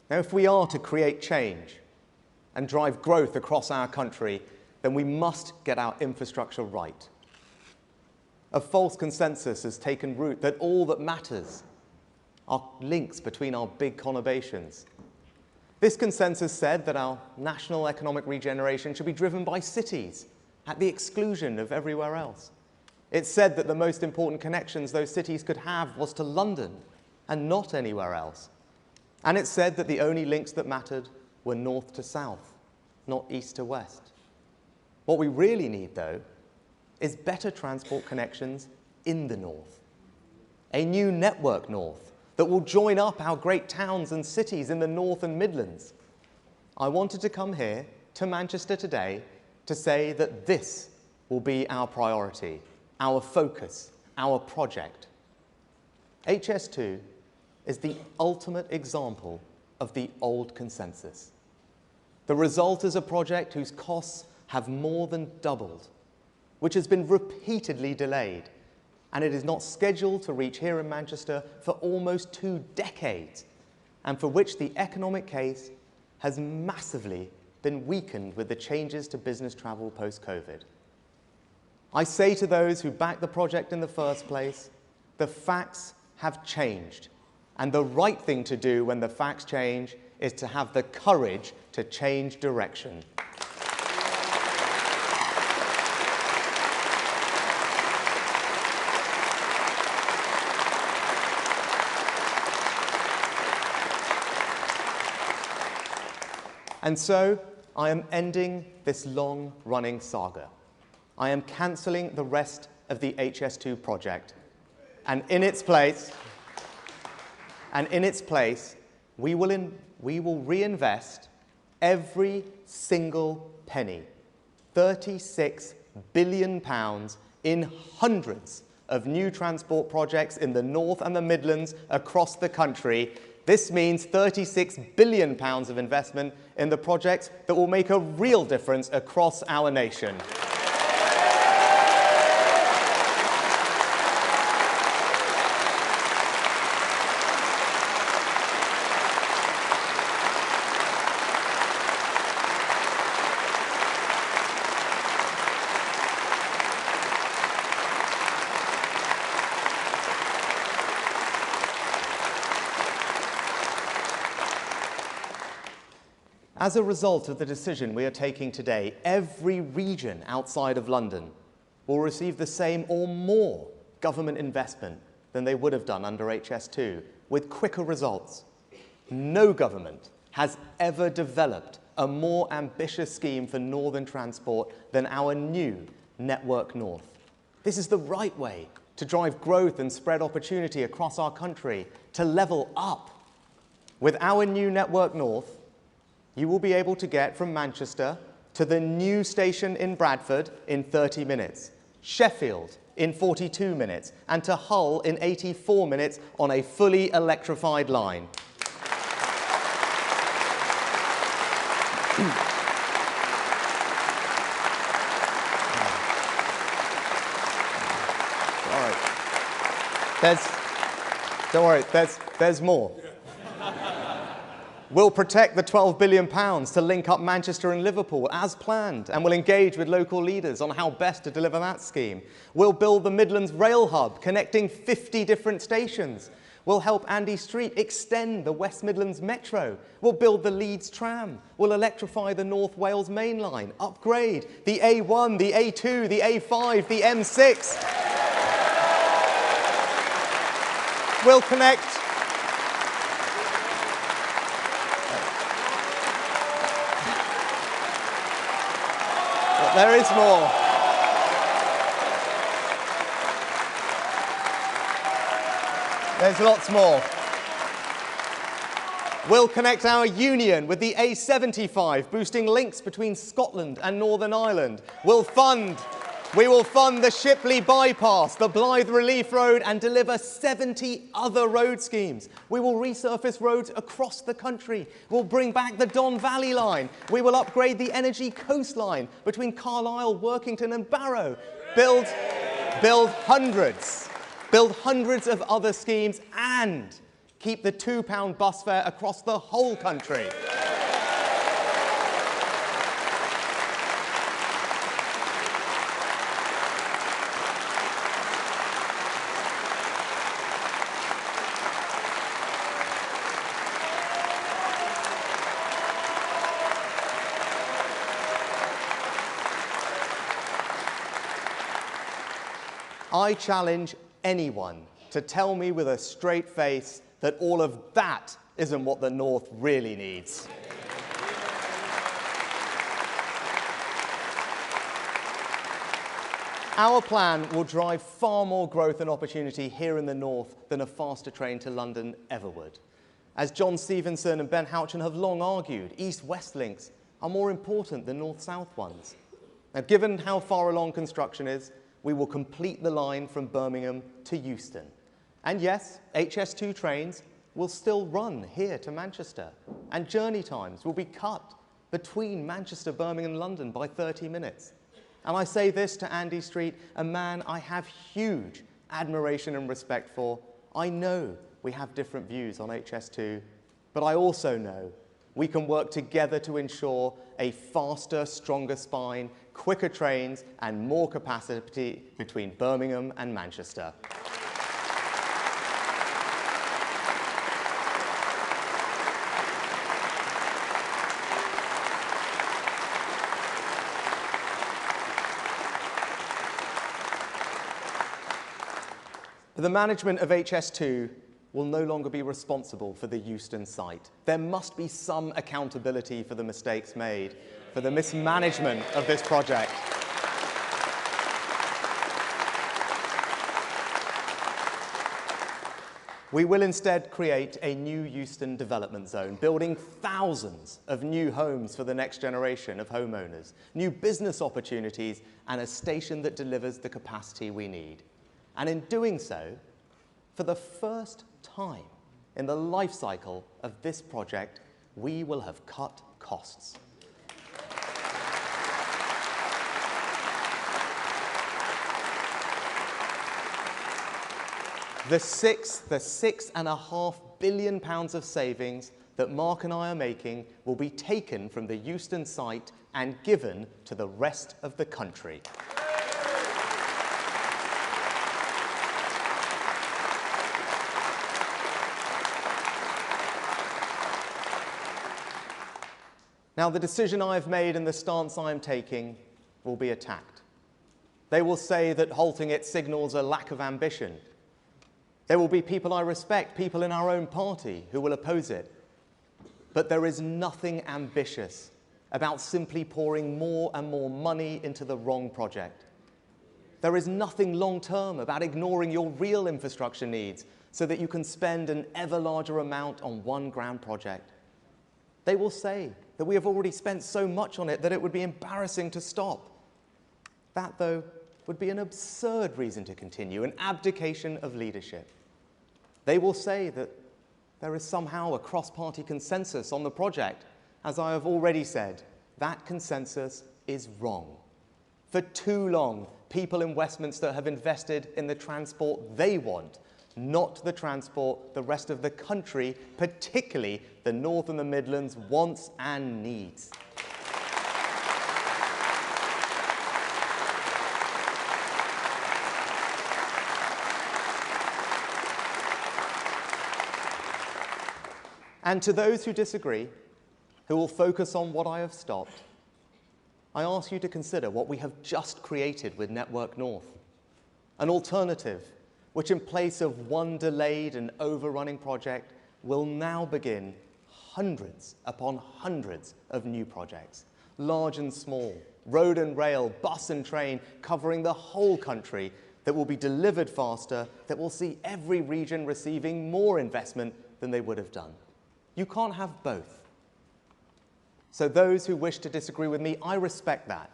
Now, if we are to create change and drive growth across our country, then we must get our infrastructure right. A false consensus has taken root that all that matters are links between our big conurbations. This consensus said that our national economic regeneration should be driven by cities at the exclusion of everywhere else. It said that the most important connections those cities could have was to London and not anywhere else. And it said that the only links that mattered were north to south, not east to west. What we really need, though, is better transport connections in the north. A new network north that will join up our great towns and cities in the North and Midlands. I wanted to come here to Manchester today to say that this will be our priority, our focus, our project. HS2 is the ultimate example of the old consensus. The result is a project whose costs have more than doubled, which has been repeatedly delayed, and it is not scheduled to reach here in Manchester for almost 2 decades, and for which the economic case has massively been weakened with the changes to business travel post-COVID. I say to those who backed the project in the first place, the facts have changed, and the right thing to do when the facts change is to have the courage to change direction. And so, I am ending this long-running saga. I am cancelling the rest of the HS2 project. And in its place, we will reinvest every single penny, £36 billion, in hundreds of new transport projects in the North and the Midlands across the country. This means £36 billion of investment in the projects that will make a real difference across our nation. As a result of the decision we are taking today, every region outside of London will receive the same or more government investment than they would have done under HS2, with quicker results. No government has ever developed a more ambitious scheme for northern transport than our new Network North. This is the right way to drive growth and spread opportunity across our country, to level up. With our new Network North, you will be able to get from Manchester to the new station in Bradford in 30 minutes, Sheffield in 42 minutes, and to Hull in 84 minutes on a fully electrified line. Don't worry, there's more. We'll protect the £12 billion to link up Manchester and Liverpool as planned, and we'll engage with local leaders on how best to deliver that scheme. We'll build the Midlands Rail Hub, connecting 50 different stations. We'll help Andy Street extend the West Midlands Metro. We'll build the Leeds Tram. We'll electrify the North Wales Main Line, upgrade the A1, the A2, the A5, the M6. We'll connect There is more. There's lots more. We'll connect our union with the A75, boosting links between Scotland and Northern Ireland. We'll fund We will fund the Shipley Bypass, the Blythe Relief Road, and deliver 70 other road schemes. We will resurface roads across the country. We'll bring back the Don Valley Line. We will upgrade the energy coastline between Carlisle, Workington and Barrow. Build hundreds of other schemes and keep the £2 bus fare across the whole country. I challenge anyone to tell me with a straight face that all of that isn't what the North really needs. Our plan will drive far more growth and opportunity here in the North than a faster train to London ever would. As John Stevenson and Ben Houchen have long argued, East-West links are more important than North-South ones. Now, given how far along construction is, we will complete the line from Birmingham to Euston. And yes, HS2 trains will still run here to Manchester, and journey times will be cut between Manchester, Birmingham and London by 30 minutes. And I say this to Andy Street, a man I have huge admiration and respect for. I know we have different views on HS2, but I also know we can work together to ensure a faster, stronger spine, quicker trains and more capacity between Birmingham and Manchester. The management of HS2 will no longer be responsible for the Euston site. There must be some accountability for the mistakes made, for the mismanagement of this project. We will instead create a new Euston development zone, building thousands of new homes for the next generation of homeowners, new business opportunities, and a station that delivers the capacity we need. And in doing so, for the first time in the life cycle of this project, we will have cut costs. The £6.5 billion of savings that Mark and I are making will be taken from the Euston site and given to the rest of the country. Now, the decision I have made and the stance I am taking will be attacked. They will say that halting it signals a lack of ambition. There will be people I respect, people in our own party, who will oppose it. But there is nothing ambitious about simply pouring more and more money into the wrong project. There is nothing long-term about ignoring your real infrastructure needs so that you can spend an ever larger amount on one grand project. They will say that we have already spent so much on it that it would be embarrassing to stop. That, though, would be an absurd reason to continue, an abdication of leadership. They will say that there is somehow a cross-party consensus on the project. As I have already said, that consensus is wrong. For too long, people in Westminster have invested in the transport they want, not the transport the rest of the country, particularly the North and the Midlands, wants and needs. And to those who disagree, who will focus on what I have stopped, I ask you to consider what we have just created with Network North, an alternative which, in place of one delayed and overrunning project, will now begin hundreds upon hundreds of new projects, large and small, road and rail, bus and train, covering the whole country, that will be delivered faster, that will see every region receiving more investment than they would have done. You can't have both. So those who wish to disagree with me, I respect that.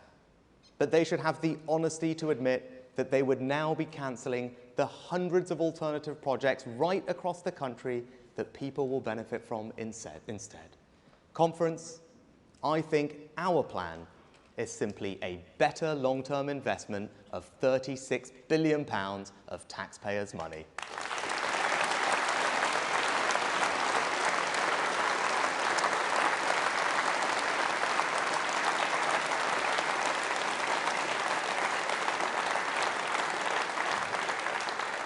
But they should have the honesty to admit that they would now be cancelling the hundreds of alternative projects right across the country that people will benefit from instead. Conference, I think our plan is simply a better long-term investment of £36 billion of taxpayers' money.